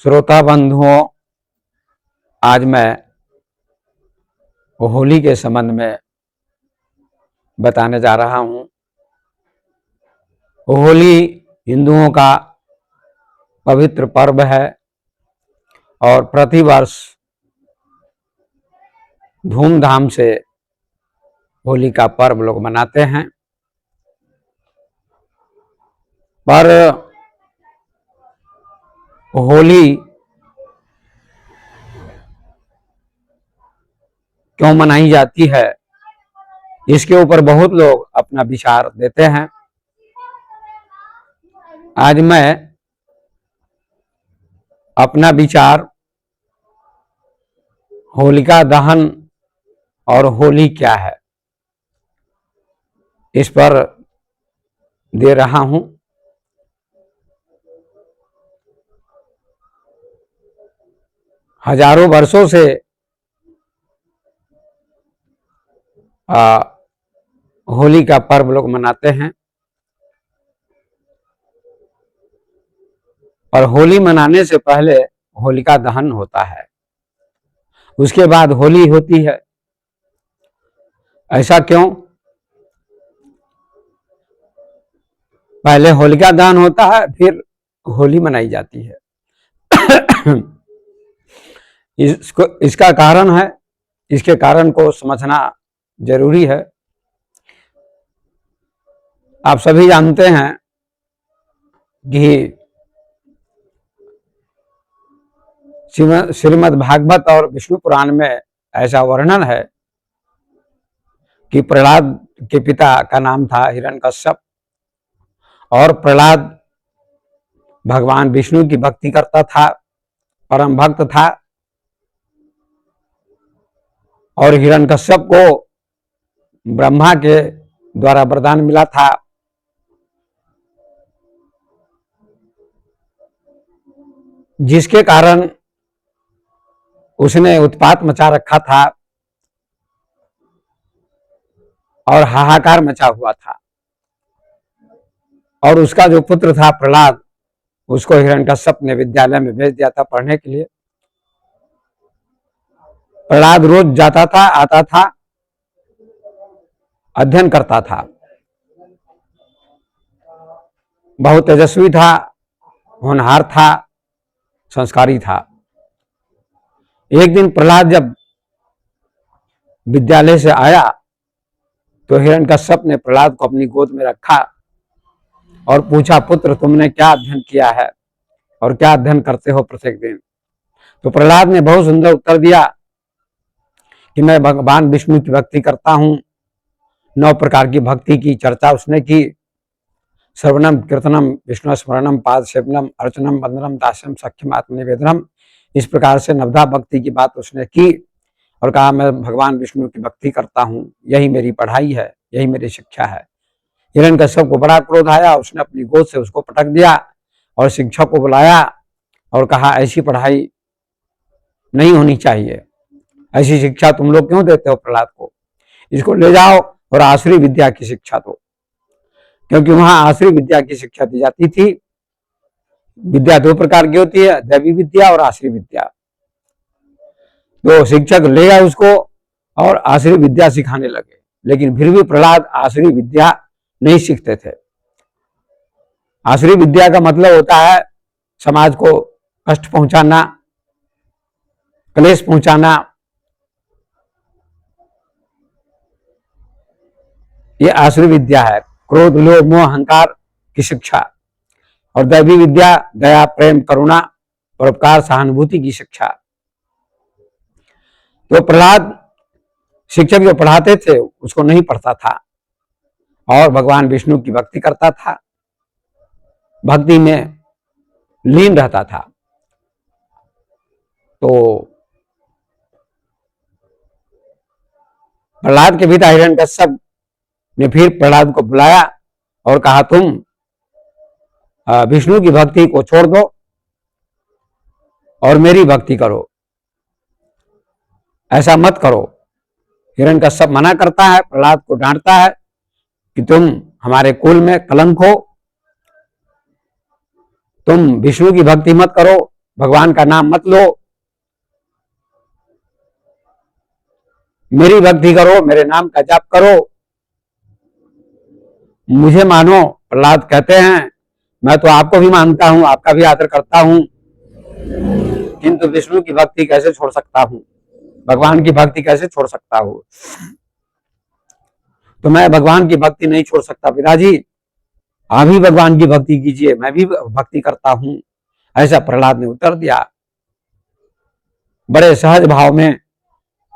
श्रोता बंधुओं, आज मैं होली के संबंध में बताने जा रहा हूं। होली हिंदुओं का पवित्र पर्व है और प्रतिवर्ष धूमधाम से होली का पर्व लोग मनाते हैं। पर होली क्यों मनाई जाती है, इसके ऊपर बहुत लोग अपना विचार देते हैं। आज मैं अपना विचार होलिका दहन और होली क्या है इस पर दे रहा हूं। हजारों वर्षों से होली का पर्व लोग मनाते हैं और होली मनाने से पहले होलिका दहन होता है, उसके बाद होली होती है। ऐसा क्यों? पहले होलिका दहन होता है, फिर होली मनाई जाती है। इसका कारण है, इसके कारण को समझना जरूरी है। आप सभी जानते हैं कि श्रीमद् भागवत और विष्णु पुराण में ऐसा वर्णन है कि प्रहलाद के पिता का नाम था हिरण्यकश्यप और प्रहलाद भगवान विष्णु की भक्ति करता था, परम भक्त था। और हिरण्यकश्यप को ब्रह्मा के द्वारा वरदान मिला था जिसके कारण उसने उत्पात मचा रखा था और हाहाकार मचा हुआ था। और उसका जो पुत्र था प्रहलाद, उसको हिरण्यकश्यप ने विद्यालय में भेज दिया था पढ़ने के लिए। प्रहलाद रोज जाता था, आता था, अध्ययन करता था, बहुत तेजस्वी था, होनहार था, संस्कारी था। एक दिन प्रहलाद जब विद्यालय से आया तो हिरण्यकश्यप ने प्रहलाद को अपनी गोद में रखा और पूछा, पुत्र तुमने क्या अध्ययन किया है और क्या अध्ययन करते हो प्रत्येक दिन? तो प्रहलाद ने बहुत सुंदर उत्तर दिया कि मैं भगवान विष्णु की भक्ति करता हूं। 9 प्रकार की भक्ति की चर्चा उसने की। श्रवणम कीर्तनम विष्णु स्मरणम पाद सेवनम अर्चनम वंदनम दास्यम सख्यम आत्मनिवेदनम, इस प्रकार से नवधा भक्ति की बात उसने की और कहा मैं भगवान विष्णु की भक्ति करता हूं, यही मेरी पढ़ाई है, यही मेरी शिक्षा है। हिरण्यकश्यप को बड़ा क्रोध आया, उसने अपनी गोद से उसको पटक दिया और शिक्षक को बुलाया और कहा ऐसी पढ़ाई नहीं होनी चाहिए, ऐसी शिक्षा तुम लोग क्यों देते हो प्रहलाद को? इसको ले जाओ और आसुरी विद्या की शिक्षा दो, क्योंकि वहां आसुरी विद्या की शिक्षा दी जाती थी। विद्या 2 प्रकार की होती है, दैवी विद्या और आसुरी विद्या। तो शिक्षक ले गए उसको और आसुरी विद्या सिखाने लगे, लेकिन फिर भी प्रहलाद आसुरी विद्या नहीं सीखते थे। आसुरी विद्या का मतलब होता है समाज को कष्ट पहुंचाना, क्लेश पहुंचाना। ये आसुरी विद्या है, क्रोध लोभ मोह अहंकार की शिक्षा। और दैवी विद्या दया प्रेम करुणा परोपकार सहानुभूति की शिक्षा। तो प्रहलाद शिक्षक जो पढ़ाते थे उसको नहीं पढ़ता था और भगवान विष्णु की भक्ति करता था, भक्ति में लीन रहता था। तो प्रहलाद के पिता हिरण्यकश्यप ने फिर प्रहलाद को बुलाया और कहा तुम विष्णु की भक्ति को छोड़ दो और मेरी भक्ति करो, ऐसा मत करो। हिरण्यकश्यप मना करता है, प्रहलाद को डांटता है कि तुम हमारे कुल में कलंक हो, तुम विष्णु की भक्ति मत करो, भगवान का नाम मत लो, मेरी भक्ति करो, मेरे नाम का जाप करो, मुझे मानो। प्रहलाद कहते हैं मैं तो आपको भी मानता हूं, आपका भी आदर करता हूं, किंतु विष्णु की भक्ति कैसे छोड़ सकता हूं, भगवान की भक्ति कैसे छोड़ सकता हूं। तो मैं भगवान की भक्ति नहीं छोड़ सकता पिताजी, आप भी भगवान की भक्ति कीजिए, मैं भी भक्ति करता हूं, ऐसा प्रहलाद ने उत्तर दिया बड़े सहज भाव में।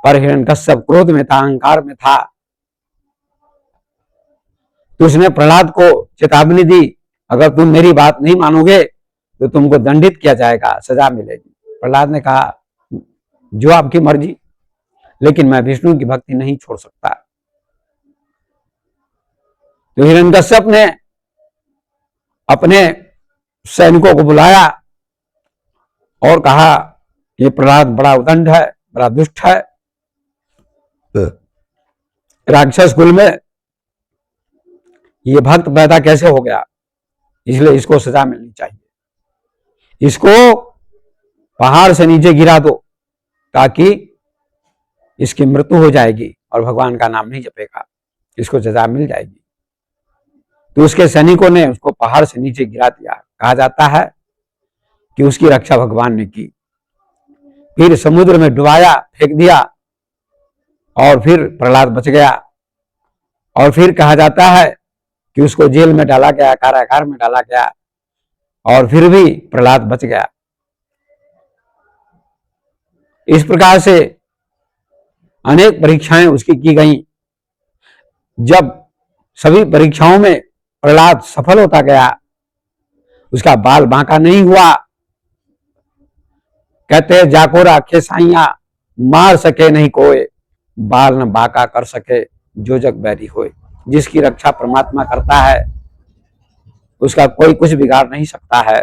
पर हिरण्यकश्यप क्रोध में था, अहंकार में था, तो उसने प्रहलाद को चेतावनी दी, अगर तुम मेरी बात नहीं मानोगे तो तुमको दंडित किया जाएगा, सजा मिलेगी। प्रहलाद ने कहा जो आपकी मर्जी, लेकिन मैं विष्णु की भक्ति नहीं छोड़ सकता। तो हिरण्यकश्यप ने अपने सैनिकों को बुलाया और कहा ये प्रहलाद बड़ा उदंड है, बड़ा दुष्ट है, राक्षस कुल में ये भक्त पैदा कैसे हो गया, इसलिए इसको सजा मिलनी चाहिए, इसको पहाड़ से नीचे गिरा दो ताकि इसकी मृत्यु हो जाएगी और भगवान का नाम नहीं जपेगा, इसको सजा मिल जाएगी। तो उसके सैनिकों ने उसको पहाड़ से नीचे गिरा दिया। कहा जाता है कि उसकी रक्षा भगवान ने की, फिर समुद्र में डुबाया, फेंक दिया, और फिर प्रहलाद बच गया। और फिर कहा जाता है कि उसको जेल में डाला गया, कारागार में डाला गया, और फिर भी प्रहलाद बच गया। इस प्रकार से अनेक परीक्षाएं उसकी की गई। जब सभी परीक्षाओं में प्रहलाद सफल होता गया, उसका बाल बांका नहीं हुआ। कहते जाको राखे साइया, मार सके नहीं कोई, बाल न बांका कर सके जो जग बैरी होए। जिसकी रक्षा परमात्मा करता है उसका कोई कुछ बिगाड़ नहीं सकता है।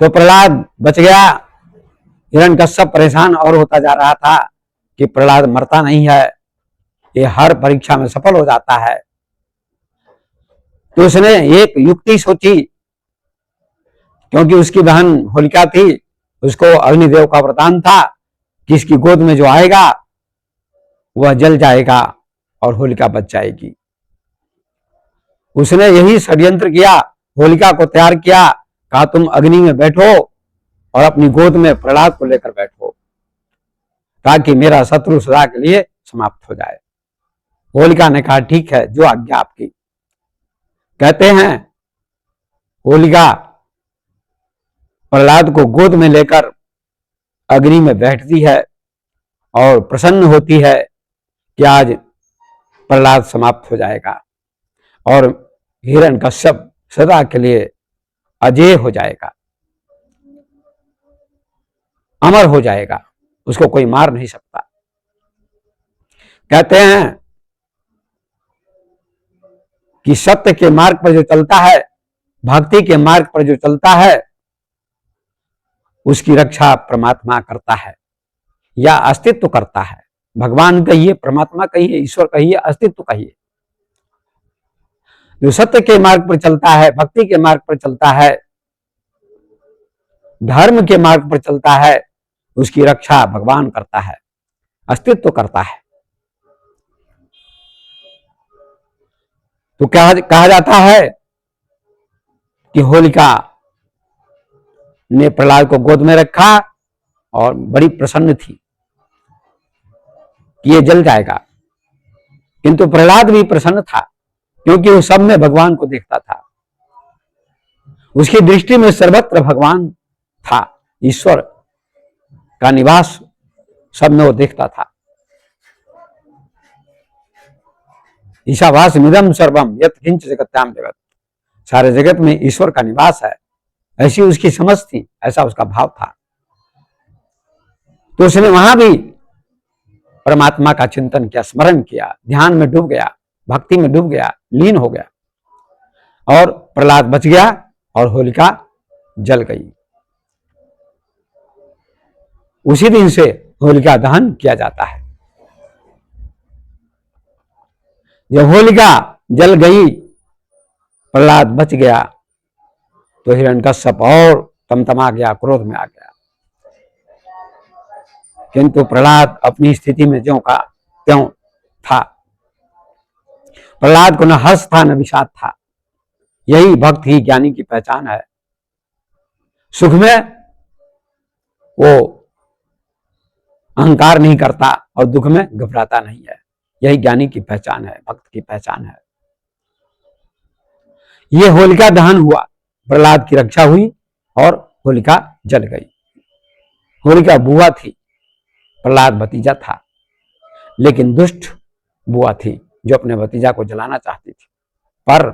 तो प्रहलाद बच गया। हिरण्यकश्यप परेशान और होता जा रहा था कि प्रहलाद मरता नहीं है, ये हर परीक्षा में सफल हो जाता है। तो उसने एक युक्ति सोची, क्योंकि उसकी बहन होलिका थी, उसको अग्निदेव का वरदान था कि इसकी गोद में जो आएगा वह जल जाएगा और होलिका बच जाएगी। उसने यही षड्यंत्र किया, होलिका को तैयार किया, कहा तुम अग्नि में बैठो और अपनी गोद में प्रहलाद को लेकर बैठो ताकि मेरा शत्रु सदा के लिए समाप्त हो जाए। होलिका ने कहा ठीक है, जो आज्ञा आपकी। कहते हैं होलिका प्रहलाद को गोद में लेकर अग्नि में बैठती है और प्रसन्न होती है कि आज प्रहलाद समाप्त हो जाएगा और हिरण्यकश्यप सदा के लिए अजेय हो जाएगा, अमर हो जाएगा, उसको कोई मार नहीं सकता। कहते हैं कि सत्य के मार्ग पर जो चलता है, भक्ति के मार्ग पर जो चलता है, उसकी रक्षा परमात्मा करता है या अस्तित्व करता है। भगवान कहिए, परमात्मा कहिए, ईश्वर कहिए, अस्तित्व कहिए। जो सत्य के मार्ग पर चलता है, भक्ति के मार्ग पर चलता है, धर्म के मार्ग पर चलता है, उसकी रक्षा भगवान करता है, अस्तित्व करता है। तो कहा जाता है कि होलिका ने प्रहलाद को गोद में रखा और बड़ी प्रसन्न थी कि ये जल जाएगा, किंतु प्रहलाद भी प्रसन्न था क्योंकि वो सब में भगवान को देखता था। उसकी दृष्टि में सर्वत्र भगवान था, ईश्वर का निवास सब में वो देखता था। ईशावास मिदम सर्वम यत् किंच जगत्याम जगत, सारे जगत में ईश्वर का निवास है, ऐसी उसकी समझ थी, ऐसा उसका भाव था। तो उसने वहां भी परमात्मा का चिंतन किया, स्मरण किया, ध्यान में डूब गया, भक्ति में डूब गया, लीन हो गया और प्रहलाद बच गया और होलिका जल गई। उसी दिन से होलिका दहन किया जाता है। जब होलिका जल गई, प्रहलाद बच गया, तो हिरण्यकश्यप और तमतमा गया, क्रोध में आ गया। किंतु प्रहलाद अपनी स्थिति में ज्यों का त्यों था। प्रहलाद को न हर्ष था न विषाद था। यही भक्त ही ज्ञानी की पहचान है। सुख में वो अहंकार नहीं करता और दुख में घबराता नहीं है। यही ज्ञानी की पहचान है, भक्त की पहचान है। ये होलिका दहन हुआ, प्रहलाद की रक्षा हुई और होलिका जल गई। होलिका बुआ थी, प्रहलाद भतीजा था, लेकिन दुष्ट बुआ थी जो अपने भतीजा को जलाना चाहती थी। पर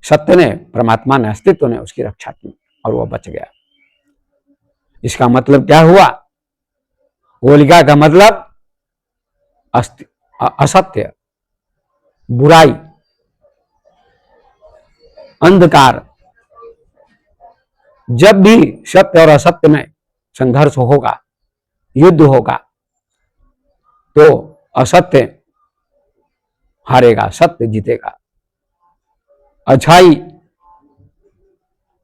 सत्य ने, परमात्मा ने, अस्तित्व ने उसकी रक्षा की और वह बच गया। इसका मतलब क्या हुआ? होलिका का मतलब असत्य, बुराई, अंधकार। जब भी सत्य और असत्य में संघर्ष होगा, युद्ध होगा, तो असत्य हारेगा, सत्य जीतेगा। अच्छाई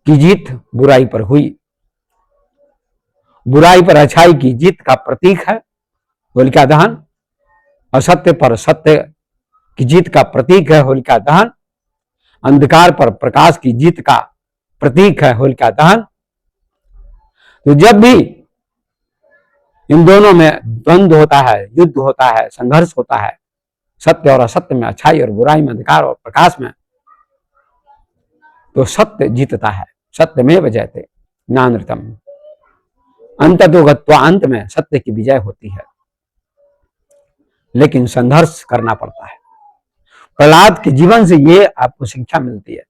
की जीत बुराई पर हुई, बुराई पर अच्छाई की जीत का प्रतीक है होलिका दहन। असत्य पर सत्य की जीत का प्रतीक है होलिका दहन। अंधकार पर प्रकाश की जीत का प्रतीक है होलिका दहन। तो जब भी इन दोनों में द्वंद्व होता है, युद्ध होता है, संघर्ष होता है, सत्य और असत्य में, अच्छाई और बुराई में, अंधकार और प्रकाश में, तो सत्य जीतता है। सत्यमेव जयते नानृतम। अंततो गत्वा, अंत में सत्य की विजय होती है, लेकिन संघर्ष करना पड़ता है। प्रहलाद के जीवन से ये आपको शिक्षा मिलती है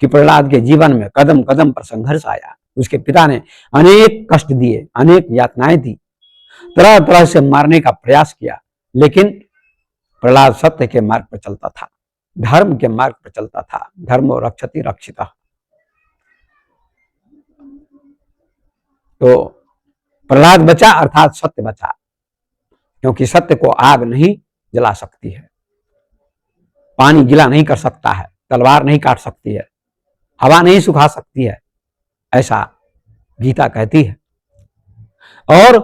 कि प्रहलाद के जीवन में कदम कदम पर संघर्ष आया। उसके पिता ने अनेक कष्ट दिए, अनेक यातनाएं दी, तरह तरह से मारने का प्रयास किया, लेकिन प्रहलाद सत्य के मार्ग पर चलता था, धर्म के मार्ग पर चलता था। धर्मो रक्षति रक्षितः। तो प्रहलाद बचा अर्थात सत्य बचा, क्योंकि सत्य को आग नहीं जला सकती है, पानी गीला नहीं कर सकता है, तलवार नहीं काट सकती है, हवा नहीं सुखा सकती है, ऐसा गीता कहती है। और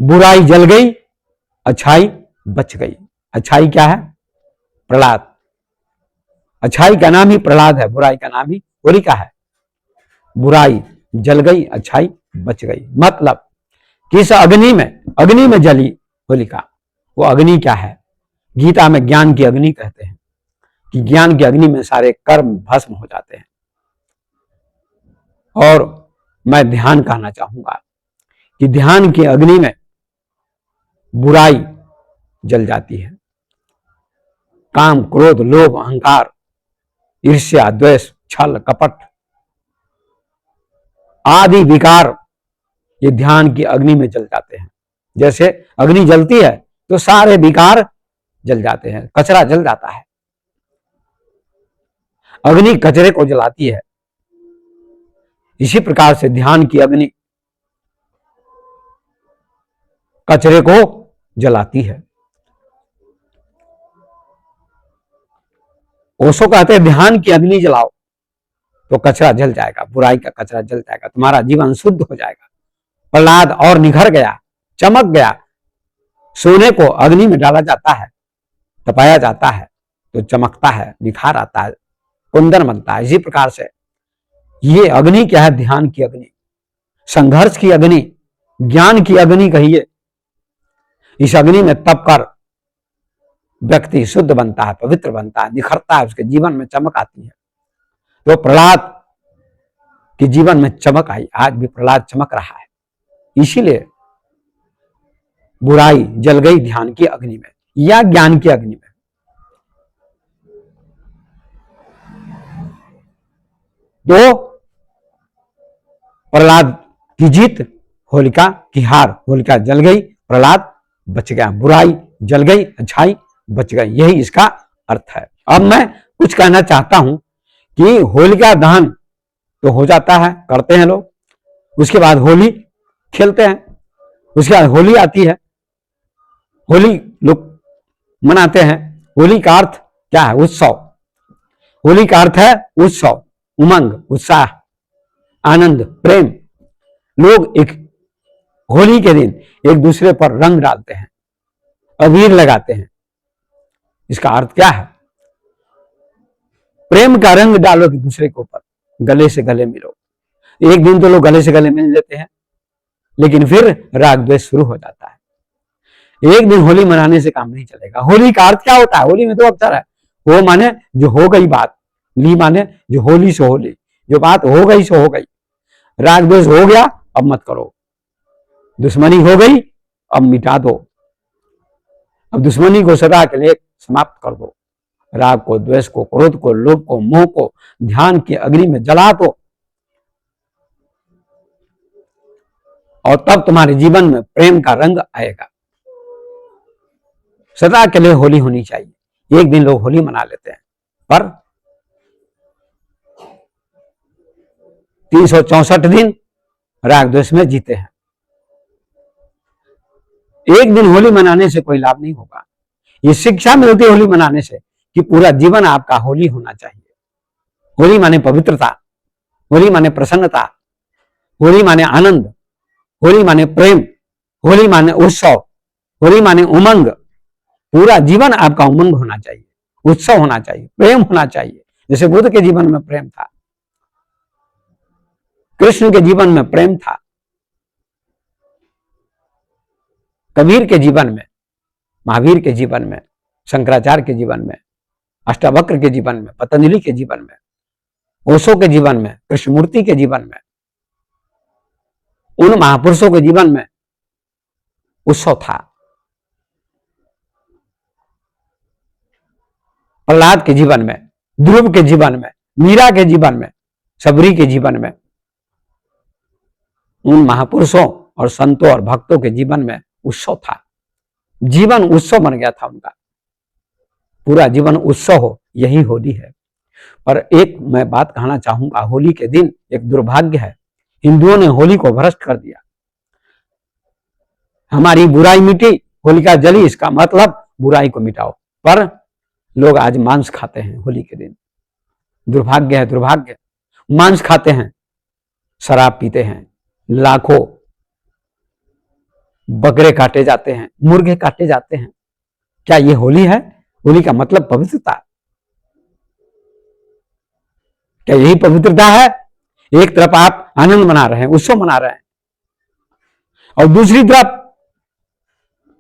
बुराई जल गई, अच्छाई बच गई। अच्छाई क्या है? प्रहलाद। अच्छाई का नाम ही प्रहलाद है, बुराई का नाम ही होलिका है। बुराई जल गई, अच्छाई बच गई। मतलब किस अग्नि में जली होलिका। वो अग्नि क्या है? गीता में ज्ञान की अग्नि कहते हैं कि ज्ञान की अग्नि में सारे कर्म भस्म हो जाते हैं। और मैं ध्यान कहना चाहूंगा कि ध्यान की अग्नि में बुराई जल जाती है। काम, क्रोध, लोभ, अहंकार, ईर्ष्या, द्वेष, छल, कपट आदि विकार ये ध्यान की अग्नि में जल जाते हैं। जैसे अग्नि जलती है तो सारे विकार जल जाते हैं, कचरा जल जाता है। अग्नि कचरे को जलाती है। इसी प्रकार से ध्यान की अग्नि कचरे को जलाती है। ओशो कहते हैं ध्यान की अग्नि जलाओ तो कचरा जल जाएगा, बुराई का कचरा जल जाएगा, तुम्हारा जीवन शुद्ध हो जाएगा। प्रहलाद और निखर गया, चमक गया। सोने को अग्नि में डाला जाता है, तपाया जाता है तो चमकता है, निखार आता है, कुंदन बनता है। इसी प्रकार से ये अग्नि क्या है? ध्यान की अग्नि, संघर्ष की अग्नि, ज्ञान की अग्नि कहिए। इस अग्नि में तप कर व्यक्ति शुद्ध बनता है, पवित्र बनता है, निखरता है, उसके जीवन में चमक आती है। तो प्रहलाद के जीवन में चमक आई, आज भी प्रहलाद चमक रहा है। इसीलिए बुराई जल गई ध्यान की अग्नि में या ज्ञान की अग्नि में। तो प्रहलाद की जीत, होलिका की हार। होलिका जल गई, प्रहलाद बच गया। बुराई जल गई, अच्छाई बच गई। यही इसका अर्थ है। अब मैं कुछ कहना चाहता हूं कि होलिका दहन तो हो जाता है, करते हैं लोग, उसके बाद होली खेलते हैं, उसके बाद होली आती है, होली लोग मनाते हैं। होली का अर्थ क्या है? उत्सव। होली का अर्थ है उत्सव, उमंग, उत्साह, आनंद, प्रेम। लोग एक होली के दिन एक दूसरे पर रंग डालते हैं, अबीर लगाते हैं। इसका अर्थ क्या है? प्रेम का रंग डालो एक दूसरे के ऊपर, गले से गले मिलो। एक दिन तो लोग गले से गले मिल लेते हैं, लेकिन फिर राग द्वेष शुरू हो जाता है। एक दिन होली मनाने से काम नहीं चलेगा। होली का अर्थ क्या होता है? होली में दो अक्षर है। हो माने जो हो गई बात, ली माने जो होली से होली, जो बात हो गई सो हो गई। राग द्वेष हो गया, अब मत करो। दुश्मनी हो गई, अब मिटा दो। अब दुश्मनी को सदा के लिए समाप्त कर दो। राग को, द्वेष को, क्रोध को, लोभ को, मोह को ध्यान की अग्नि में जला दो, और तब तुम्हारे जीवन में प्रेम का रंग आएगा। सदा के लिए होली होनी चाहिए। एक दिन लोग होली मना लेते हैं, पर 364 दिन राग द्वेष में जीते हैं। एक दिन होली मनाने से कोई लाभ नहीं होगा। ये शिक्षा मिलती है होली मनाने से कि पूरा जीवन आपका होली होना चाहिए। होली माने पवित्रता, होली माने प्रसन्नता, होली माने आनंद, होली माने प्रेम, होली माने उत्सव, होली माने उमंग। पूरा जीवन आपका उमंग होना चाहिए, उत्सव होना चाहिए, प्रेम होना चाहिए। जैसे बुद्ध के जीवन में प्रेम था, कृष्ण के जीवन में प्रेम था, कबीर के जीवन में, महावीर के जीवन में, शंकराचार्य के जीवन में, अष्टावक्र के जीवन में, पतंजलि के जीवन में, ओशो के जीवन में, कृष्णमूर्ति के जीवन में, उन महापुरुषों के जीवन में उत्सव था। प्रहलाद के जीवन में, ध्रुव के जीवन में, मीरा के जीवन में, सबरी के जीवन में, उन महापुरुषों और संतों और भक्तों के जीवन में उत्सव था। जीवन उत्सव बन गया था उनका। पूरा जीवन उत्सव हो, यही होली है। पर एक मैं बात कहना चाहूंगा, होली के दिन एक दुर्भाग्य है, हिंदुओं ने होली को भ्रष्ट कर दिया। हमारी बुराई मिटी, होलिका जली, इसका मतलब बुराई को मिटाओ। पर लोग आज मांस खाते हैं होली के दिन। दुर्भाग्य है, दुर्भाग्य। मांस खाते हैं, शराब पीते हैं, लाखों बकरे काटे जाते हैं, मुर्गे काटे जाते हैं। क्या ये होली है? होली का मतलब पवित्रता। क्या यही पवित्रता है? एक तरफ आप आनंद मना रहे हैं, उत्सव मना रहे हैं, और दूसरी तरफ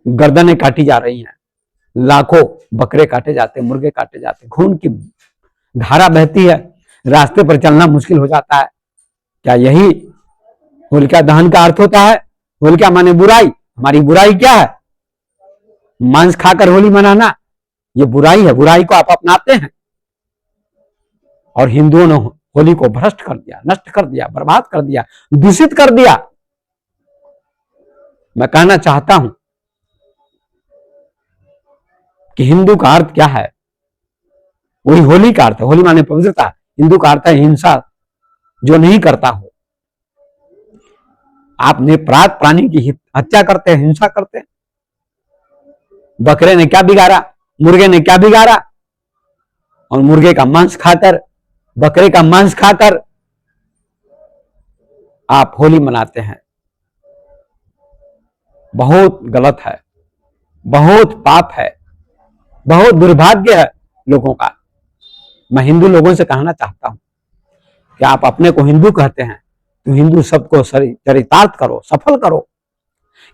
गर्दनें काटी जा रही हैं, लाखों बकरे काटे जाते, मुर्गे काटे जाते, खून की धारा बहती है, रास्ते पर चलना मुश्किल हो जाता है। क्या यही होलिका दहन का अर्थ होता है? होलिका माने बुराई। हमारी बुराई क्या है? मांस खाकर होली मनाना, ये बुराई है। बुराई को आप अपनाते हैं, और हिंदुओं ने होली को भ्रष्ट कर दिया, नष्ट कर दिया, बर्बाद कर दिया, दूषित कर दिया। मैं कहना चाहता हूं कि हिंदू का अर्थ क्या है? वही होली का अर्थ है। होली माने पवित्रता। हिंदू का अर्थ है हिंसा जो नहीं करता हो। आप निरपराध प्राणी की हत्या करते हैं, हिंसा करते हैं। बकरे ने क्या बिगाड़ा? मुर्गे ने क्या बिगाड़ा? और मुर्गे का मांस खाकर, बकरे का मांस खाकर आप होली मनाते हैं। बहुत गलत है, बहुत पाप है, बहुत दुर्भाग्य है लोगों का। मैं हिंदू लोगों से कहना चाहता हूं कि आप अपने को हिंदू कहते हैं तो हिंदू सबको चरितार्थ करो, सफल करो।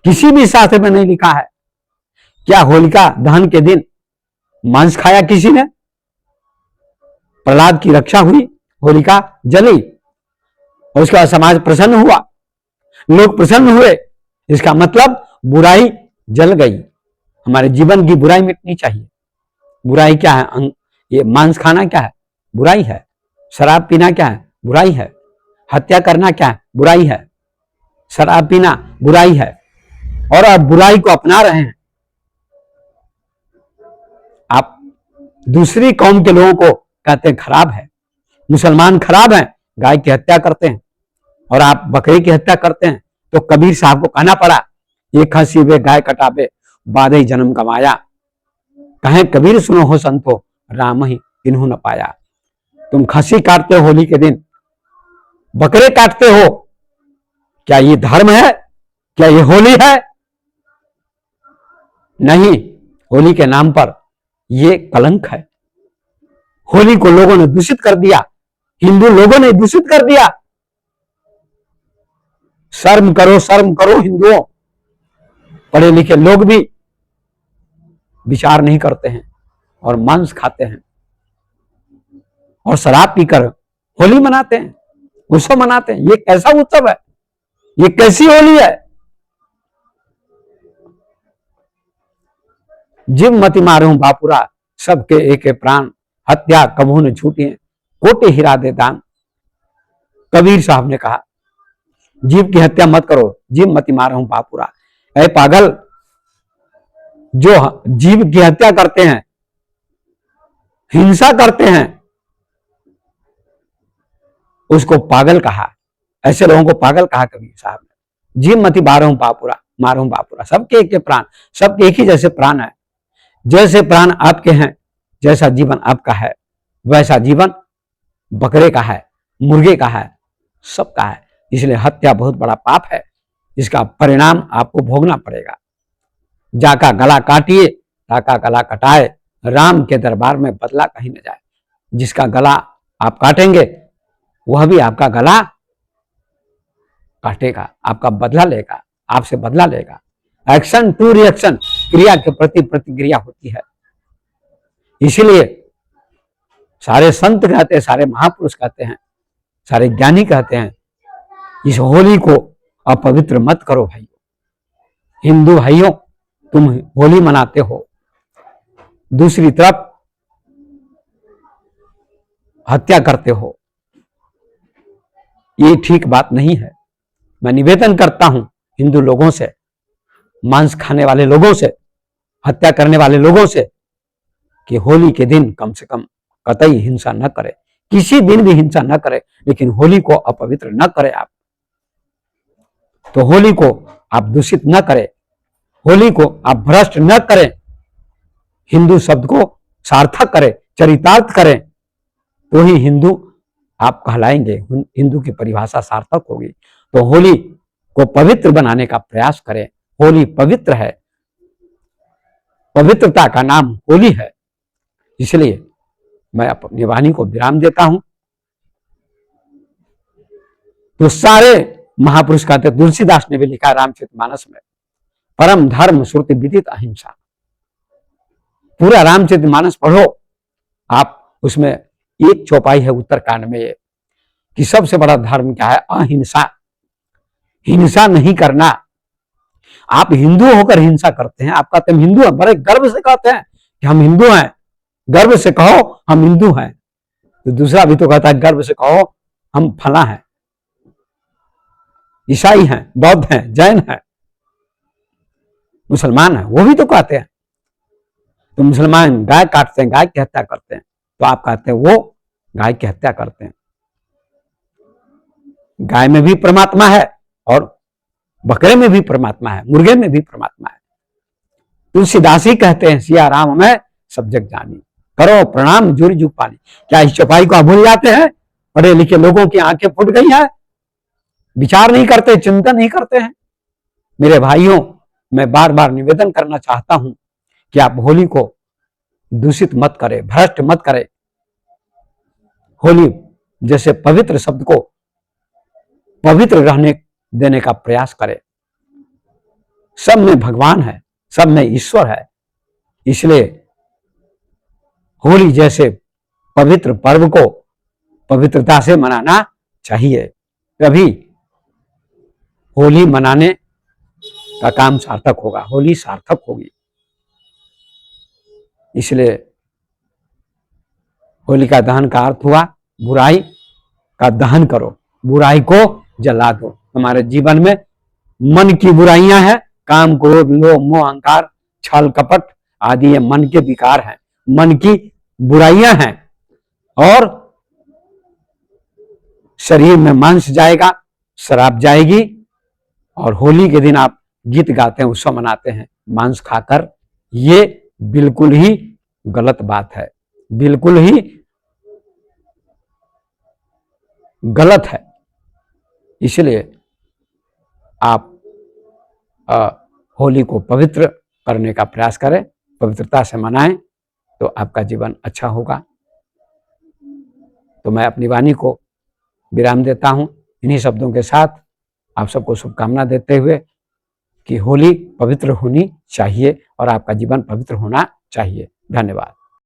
किसी भी शास्त्र में नहीं लिखा है। क्या होलिका दहन के दिन मांस खाया किसी ने? प्रहलाद की रक्षा हुई, होलिका जली, और उसके बाद समाज प्रसन्न हुआ, लोग प्रसन्न हुए। इसका मतलब बुराई जल गई। हमारे जीवन की बुराई मिटनी चाहिए। बुराई क्या है? ये मांस खाना क्या है? बुराई है। शराब पीना क्या है? बुराई है। हत्या करना क्या है? बुराई है। शराब पीना बुराई है, और आप बुराई को अपना रहे हैं। आप दूसरी कौम के लोगों को कहते हैं खराब है, मुसलमान खराब हैं, गाय की हत्या करते हैं, और आप बकरी की हत्या करते हैं। तो कबीर साहब को कहना पड़ा, एक हंसी वे गाय कटावे, बाधे जन्म कमाया। कहें कबीर सुनो हो संतो, राम ही इन्हों न पाया। तुम खसी काटते हो होली के दिन, बकरे काटते हो, क्या ये धर्म है? क्या ये होली है? नहीं, होली के नाम पर ये कलंक है। होली को लोगों ने दूषित कर दिया, हिंदू लोगों ने दूषित कर दिया। शर्म करो हिंदुओं। पढ़े लिखे लोग भी विचार नहीं करते हैं और मांस खाते हैं और शराब पीकर होली मनाते हैं, उत्सव मनाते हैं। ये कैसा उत्सव है? ये कैसी होली है? जिम मति मारूं बापुरा, सबके एक प्राण, हत्या कभू न छूटी है, कोटे हीरा दे दान। कबीर साहब ने कहा, जीव की हत्या मत करो, जीव मति मारूं बापुरा। ऐ पागल, जो जीव की हत्या करते हैं, हिंसा करते हैं, उसको पागल कहा। ऐसे लोगों को पागल कहा कबीर साहब ने। जीव मति मारूं बापुरा, सबके एक प्राण, सबके एक ही जैसे प्राण है। जैसे प्राण आपके हैं, जैसा जीवन आपका है, वैसा जीवन बकरे का है, मुर्गे का है, सबका है। इसलिए हत्या बहुत बड़ा पाप है, इसका परिणाम आपको भोगना पड़ेगा। जाका गला काटिए, ताका गला कटाए, राम के दरबार में बदला कहीं न जाए। जिसका गला आप काटेंगे वह भी आपका गला काटेगा, आपका बदला लेगा, आपसे बदला लेगा। एक्शन टू रिएक्शन, क्रिया के प्रति प्रतिक्रिया होती है। इसीलिए सारे संत कहते हैं, सारे महापुरुष कहते हैं, सारे ज्ञानी कहते हैं, इस होली को अपवित्र मत करो भाइयों। हिंदू भाइयों, तुम होली मनाते हो, दूसरी तरफ हत्या करते हो, ये ठीक बात नहीं है। मैं निवेदन करता हूं हिंदू लोगों से, मांस खाने वाले लोगों से, हत्या करने वाले लोगों से, कि होली के दिन कम से कम कतई हिंसा न करे, किसी दिन भी हिंसा न करे, लेकिन होली को अपवित्र न करे। आप तो होली को आप दूषित न करें, होली को आप भ्रष्ट न करें, हिंदू शब्द को सार्थक करें, चरितार्थ करें, तो ही हिंदू आप कहलाएंगे, हिंदू की परिभाषा सार्थक होगी। तो होली को पवित्र बनाने का प्रयास करें। होली पवित्र है, पवित्रता का नाम होली है। इसलिए मैं अपनी वाणी को विराम देता हूं। तो सारे महापुरुष कहते, तुलसीदास ने भी लिखा रामचरितमानस में, परम धर्म श्रुति विदित अहिंसा। पूरा रामचरितमानस पढ़ो आप, उसमें एक चौपाई है उत्तरकांड में ये, कि सबसे बड़ा धर्म क्या है? अहिंसा। हिंसा नहीं करना। आप हिंदू होकर हिंसा करते हैं, आप कहते हैं हिंदू हैं, बड़े गर्व से कहते हैं कि हम हिंदू हैं, गर्व से कहो हम हिंदू हैं। तो दूसरा भी तो कहता है गर्व से कहो हम फला हैं, ईसाई हैं, बौद्ध हैं, जैन हैं, मुसलमान हैं, वो भी तो कहते हैं। तो मुसलमान गाय काटते हैं, गाय की हत्या करते हैं, तो आप कहते हैं वो गाय की हत्या करते हैं। गाय में भी परमात्मा है और बकरे में भी परमात्मा है, मुर्गे में भी परमात्मा है। तुलसीदास ही कहते हैं, सिया राम में सब जग जानी, करो प्रणाम जोरी जुग पानी। क्या इस चौपाई को आप भूल जाते हैं? पढ़े लिखे लोगों की आंखें फूट गई हैं, विचार नहीं करते, चिंतन नहीं करते हैं। मेरे भाइयों, मैं बार बार निवेदन करना चाहता हूं कि आप होली को दूषित मत करें, भ्रष्ट मत करें। होली जैसे पवित्र शब्द को पवित्र रहने देने का प्रयास करें। सब में भगवान है, सब में ईश्वर है, इसलिए होली जैसे पवित्र पर्व को पवित्रता से मनाना चाहिए, तभी होली मनाने का काम सार्थक होगा, होली सार्थक होगी। इसलिए होलिका दहन का अर्थ हुआ बुराई का दहन करो, बुराई को जला दो। हमारे जीवन में मन की बुराइयां हैं, काम, क्रोध, लोभ, मोह, अहंकार, छल, कपट आदि ये मन के विकार हैं, मन की बुराइयां हैं। और शरीर में मांस जाएगा, शराब जाएगी, और होली के दिन आप गीत गाते हैं, उत्सव मनाते हैं मांस खाकर। ये बिल्कुल ही गलत बात है, बिल्कुल ही गलत है। इसलिए आप होली को पवित्र करने का प्रयास करें, पवित्रता से मनाएं, तो आपका जीवन अच्छा होगा। तो मैं अपनी वाणी को विराम देता हूं इन्हीं शब्दों के साथ, आप सबको शुभकामना देते हुए कि होली पवित्र होनी चाहिए और आपका जीवन पवित्र होना चाहिए। धन्यवाद।